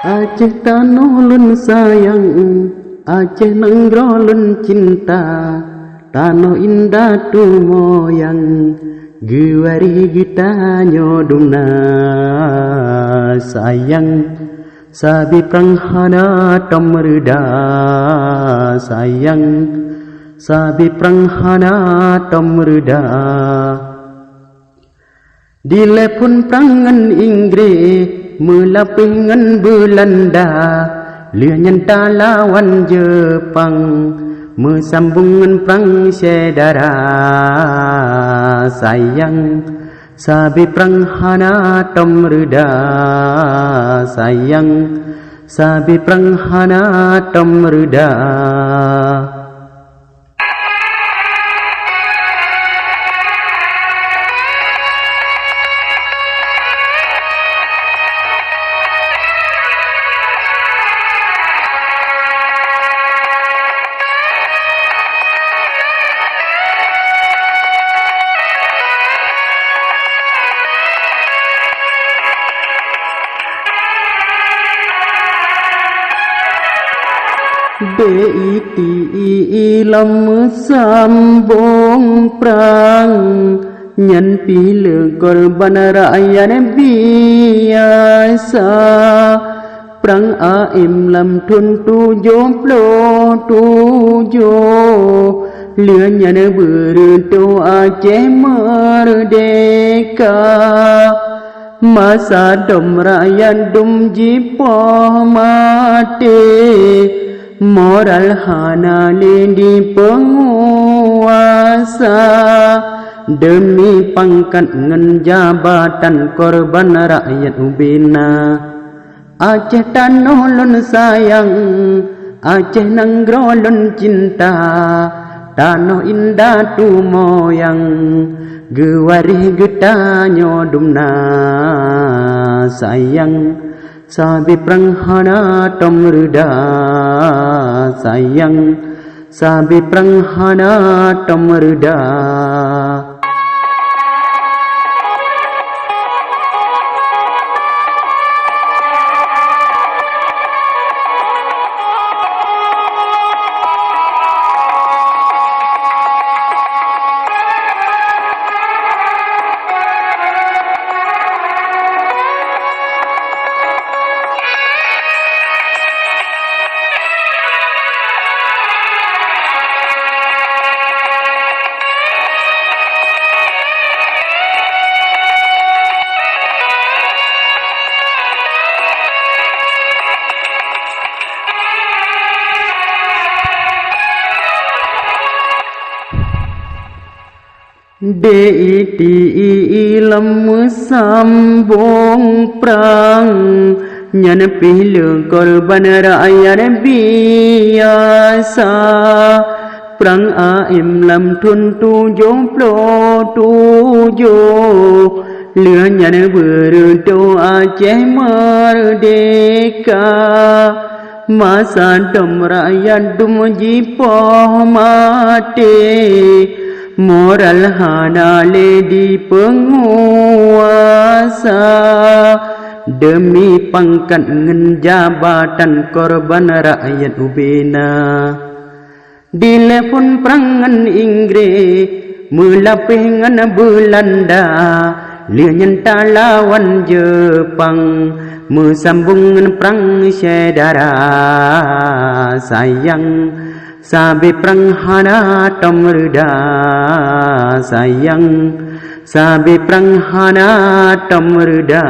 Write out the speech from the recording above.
Aceh tanah lun sayang, Aceh nenggro lun cinta, tanah indah tu moyang, gewari kita nyodumna sayang, sabi pranghana tomreda sayang, sabi pranghana tomreda. Dilepun prangan Inggris melapingan Belanda, lianyan lawan Jepang, mesambungan perang saudara sayang, sabi perang hana tomreda sayang, sabi perang hana tomreda. Deiti lam sambung perang, nyan pila korban rakyat biasa, perang aim lam tun 77, lianyan beruntung Aceh merdeka, masa dom rakyat dom jipoh mati, moral hana di penguasa, demi pangkat ngan jabatan korban rakyat ubina. Aceh tanah lun sayang, Aceh nenggro lun cinta, tanah indah tu moyang, gewari kita nyodumna sayang, sabi pranghana tomreda sayang, sabi pranghana tomreda. Deiti lam sambung perang, nyan pila korban rakyat biasa, perang aim lam tun 77, lianyan beruntung Aceh merdeka, masa dom rakyat dum jipoh mati, moral hana di penguasa, demi pangkat ngan jabatan korban rakyat ubina. Dilepun perangan Inggris melapingan Belanda, lianyan lawan Jepang, mesambungan perang saudara sayang, sabi perang hana tomreda sayang, sabi perang hana tomreda.